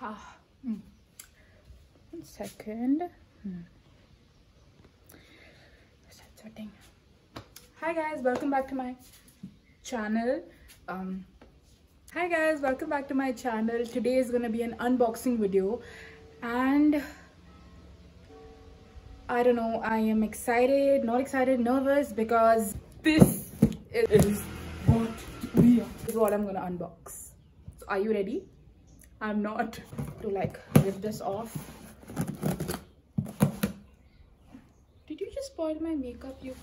1 second. Sweating. Hi guys, welcome back to my channel. Today is gonna be an unboxing video, and I don't know, I am excited, not excited, nervous, because this is what I'm gonna unbox. So are you ready? I'm not. To like rip this off. Did you just spoil my makeup, you?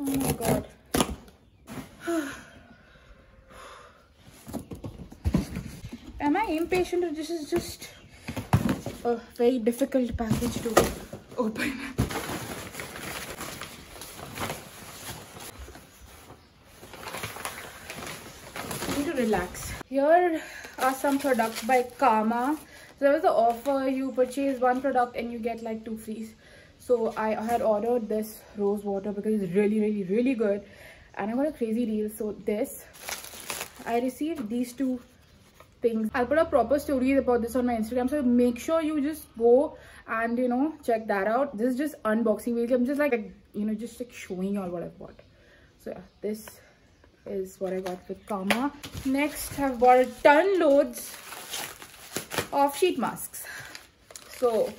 Oh my god. Am I impatient, or this is just a very difficult package to open? I need to relax. Here are some products by Kama. So there was an offer, you purchase one product and you get like 2 free. So I had ordered this rose water because it's really good, and I got a crazy deal. So this, I received these 2 things. I'll put up proper stories about this on my Instagram, so make sure you just go and check that out. This is just unboxing video. I'm just like just like showing you all what I've bought. So yeah, this is what I got with Kama. Next, I've bought a ton loads of sheet masks. So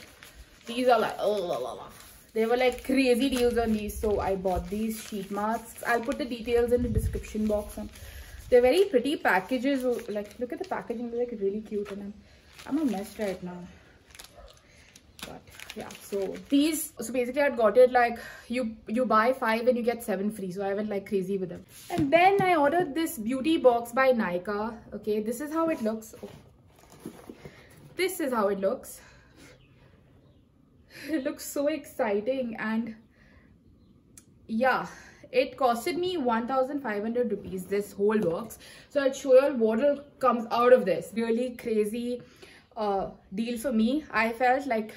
these are like, they were like crazy deals on these, so I bought these sheet masks. I'll put the details in the description box, and they're very pretty packages. Like, look at the packaging, they're like really cute, and I'm a mess right now. But yeah, so these, so basically I got it like you buy 5 and you get 7 free, so I went like crazy with them. And then I ordered this beauty box by Nykaa. Okay, this is how it looks. This is how it looks. It looks so exciting, and yeah, it costed me 1,500 rupees, this whole box. So I'll show you all what all comes out of this. Really crazy deal for me. I felt like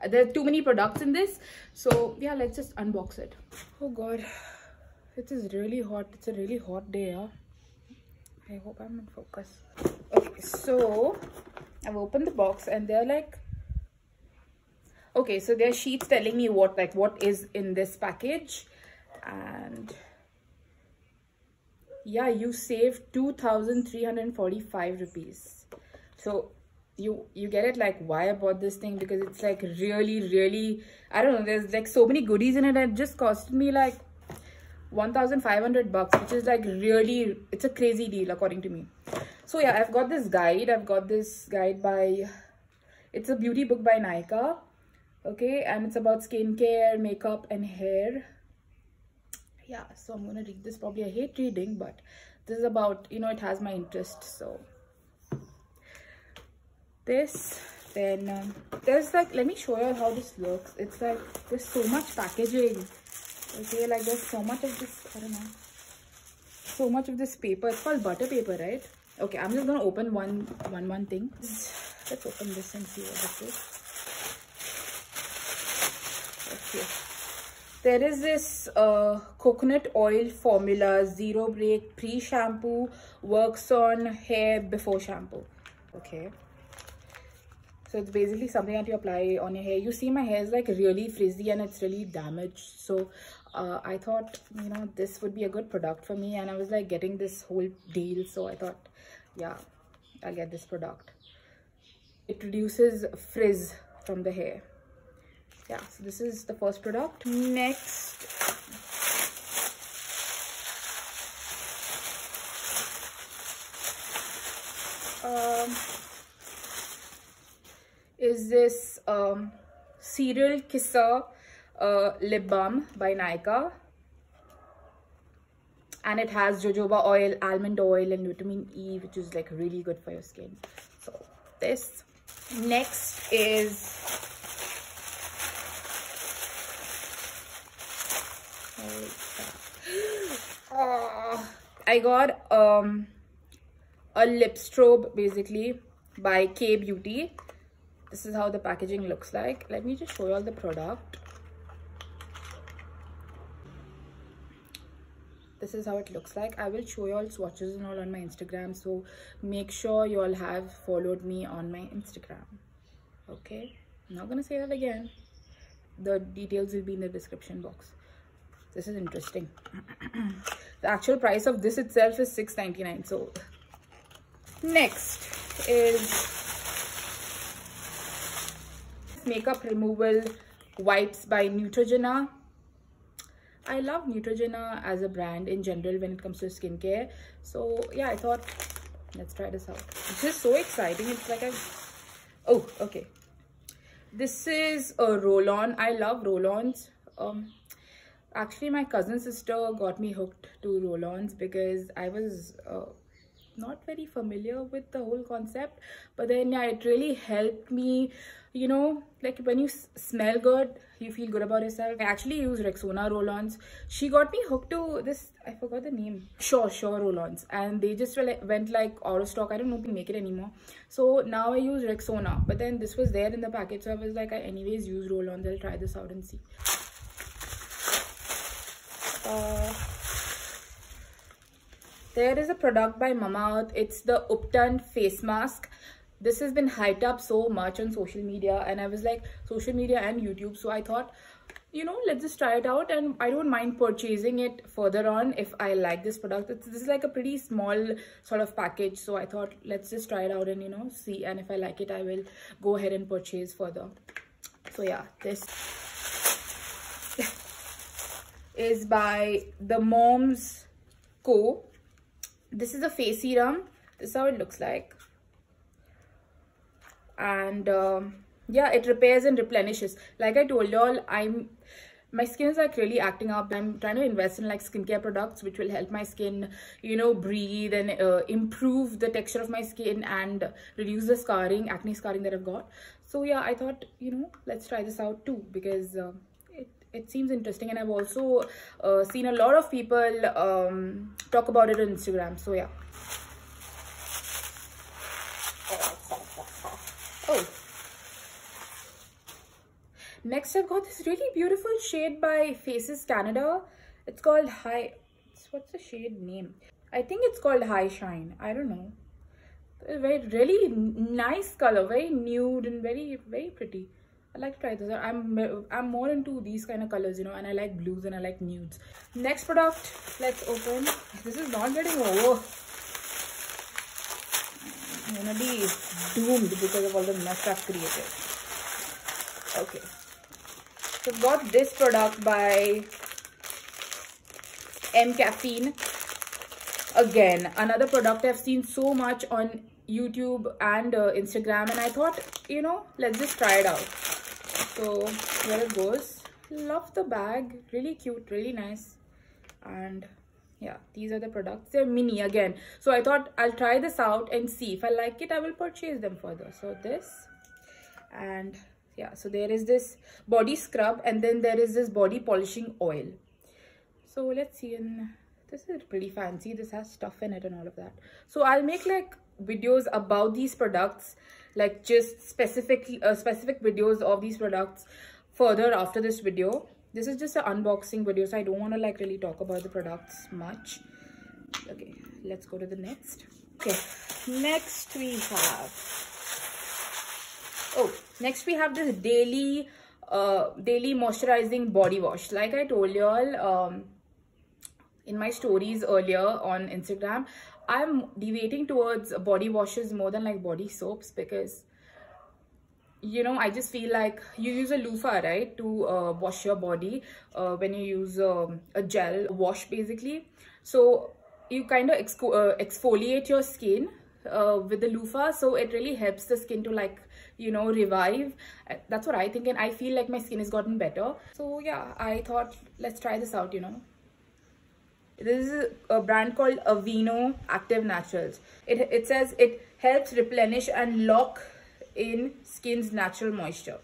there are too many products in this, so yeah, let's just unbox it. Oh god, it is really hot. It's a really hot day. I hope I'm in focus. Okay, so I've opened the box, and they're like, okay, so there are sheets telling me what is in this package. And yeah, you save 2,345 rupees. So you get it. Like, why I bought this thing, because it's like really, I don't know, there's like so many goodies in it, and it just costed me like 1,500 bucks, which is like really, it's a crazy deal according to me. So yeah, I've got this guide. By, it's a beauty book by Nykaa. Okay, and it's about skincare, makeup and hair. Yeah, so I'm gonna read this. Probably I hate reading, but this is about, it has my interest. So this, then there's like, let me show you how this looks. It's like, there's so much packaging. Okay, like there's so much of this, I don't know, so much of this paper. It's called butter paper, right? Okay, I'm just gonna open one thing. Let's open this and see what this is. Okay, there is this coconut oil formula, zero break, pre-shampoo, works on hair before shampoo. Okay, so it's basically something that you apply on your hair. You see my hair is like really frizzy and it's really damaged, so I thought this would be a good product for me, and I was like getting this whole deal, so I thought, yeah, I'll get this product. It reduces frizz from the hair. Yeah, so this is the first product. Next, is this Serial Kisser lip balm by Nykaa, and it has jojoba oil, almond oil and vitamin E, which is like really good for your skin. So this. Next is I got a lip strobe basically by K Beauty. This is how the packaging looks like. Let me just show you all the product. This is how it looks like. I will show you all swatches and all on my Instagram, so make sure you all have followed me on my Instagram. Okay, I'm not gonna say that again. The details will be in the description box. This is interesting. The actual price of this itself is $6.99. So next is makeup removal wipes by Neutrogena. I love Neutrogena as a brand in general when it comes to skincare. So yeah, I thought let's try this out. This is so exciting. It's like oh, okay. This is a roll-on. I love roll-ons. Actually, my cousin's sister got me hooked to roll-ons because I was not very familiar with the whole concept, but then yeah, it really helped me, you know, like when you smell good, you feel good about yourself. I actually use Rexona roll-ons. She got me hooked to this, I forgot the name, Sure roll-ons, and they just went like out of stock. I don't know if they make it anymore, so now I use Rexona, but then this was there in the package, so I was like, I anyways use roll-ons. I'll try this out and see. There is a product by Mamaearth. It's the Upton face mask. This has been hyped up so much on social media, and I was like, social media and YouTube, so I thought, you know, let's just try it out, and I don't mind purchasing it further on if I like this product. This is like a pretty small sort of package, so I thought let's just try it out and, you know, see, and if I like it I will go ahead and purchase further. So yeah, this is by the Moms Co. This is a face serum. This is how it looks like, and yeah, it repairs and replenishes. Like I told y'all, my skin is like really acting up. I'm trying to invest in like skincare products which will help my skin, you know, breathe and improve the texture of my skin and reduce the scarring, acne scarring that I've got. So yeah, I thought, you know, let's try this out too, because it seems interesting, and I've also seen a lot of people talk about it on Instagram. So yeah. Oh, next I've got this really beautiful shade by Faces Canada. It's called what's the shade name? I think it's called High Shine. I don't know. It's really nice color, very nude and very pretty. I like to try this. I'm more into these kind of colors, you know, and I like blues and I like nudes. Next product, let's open. This is not getting over. I'm gonna be doomed because of all the mess I've created. Okay, so I've got this product by M Caffeine. Again, another product I've seen so much on YouTube and Instagram, and I thought, you know, let's just try it out. So here it goes. Love the bag, really cute, really nice. And yeah, these are the products. They're mini again, so I thought I'll try this out and see if I like it. I will purchase them further. So this, and yeah, so there is this body scrub, and then there is this body polishing oil. So let's see. And this is pretty fancy. This has stuff in it and all of that. So I'll make like videos about these products, like just specific videos of these products further after this video. This is just an unboxing video, so I don't want to like really talk about the products much. Okay, let's go to the next. Okay, next we have this daily moisturizing body wash. Like I told y'all in my stories earlier on Instagram, I'm deviating towards body washes more than like body soaps, because, you know, I just feel like you use a loofah, right, to wash your body when you use a gel wash basically. So you kind of exfoliate your skin with the loofah, so it really helps the skin to, like, you know, revive. That's what I think, and I feel like my skin has gotten better. So yeah, I thought let's try this out, you know. This is a brand called Aveeno Active Naturals. It says it helps replenish and lock in skin's natural moisture.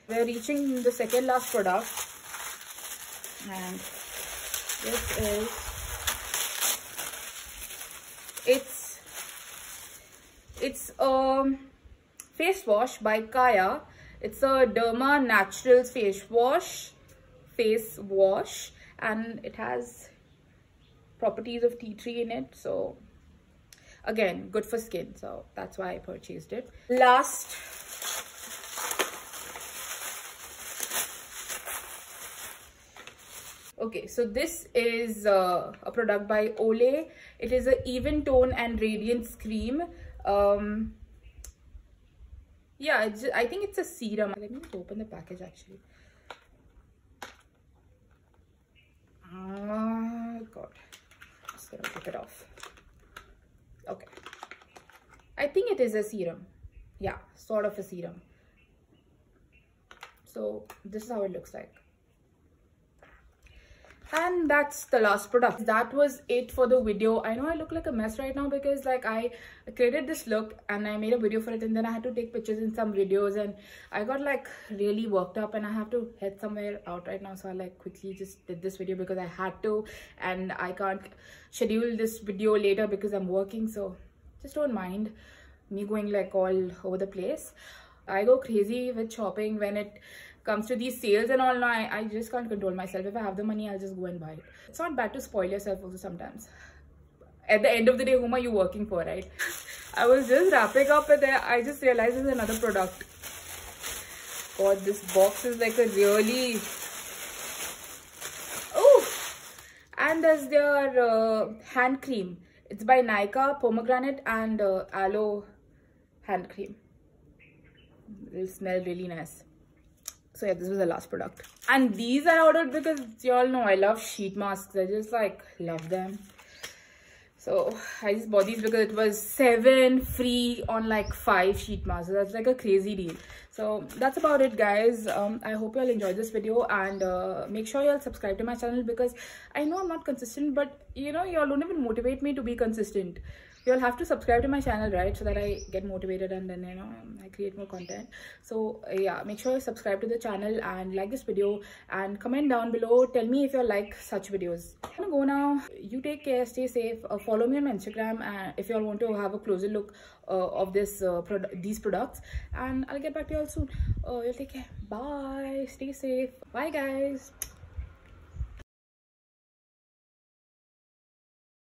We're reaching the second last product, and this is It's a face wash by Kaya. It's a Derma Naturals face wash, and it has properties of tea tree in it. So again, good for skin. So that's why I purchased it. Last, okay, so this is a product by Olay. It is a even tone and radiance cream. Yeah, I think it's a serum. Let me just open the package actually. Oh god, just gonna take it off. Okay, I think it is a serum. Yeah, sort of a serum. So this is how it looks like. And that's the last product. That was it for the video. I know I look like a mess right now because like I created this look and I made a video for it, and then I had to take pictures in some videos, and I got like really worked up, and I have to head somewhere out right now. So I like quickly just did this video because I had to, and I can't schedule this video later because I'm working. So just don't mind me going like all over the place. I go crazy with shopping when it comes to these sales and all. Now I just can't control myself. If I have the money, I'll just go and buy it. It's not bad to spoil yourself also sometimes. At the end of the day, whom are you working for, right? I was just wrapping up and there I just realized there's another product. God, this box is like a really... Oh! And there's their hand cream. It's by Nykaa, pomegranate and aloe hand cream. It'll smell really nice. So yeah, this was the last product. And these I ordered because you all know I love sheet masks. I just like love them. So I just bought these because it was 7 free on like 5 sheet masks. So that's like a crazy deal. So that's about it, guys. I hope you all enjoyed this video, and make sure you all subscribe to my channel because I know I'm not consistent, but you know, you all don't even motivate me to be consistent. You all have to subscribe to my channel, right, so that I get motivated and then, you know, I create more content. So yeah, make sure you subscribe to the channel and like this video and comment down below. Tell me if you all like such videos. I'm gonna go now. You take care, stay safe. Follow me on my Instagram if you all want to have a closer look of these products, and I'll get back to you all soon. You'll take care. Bye. Stay safe. Bye, guys.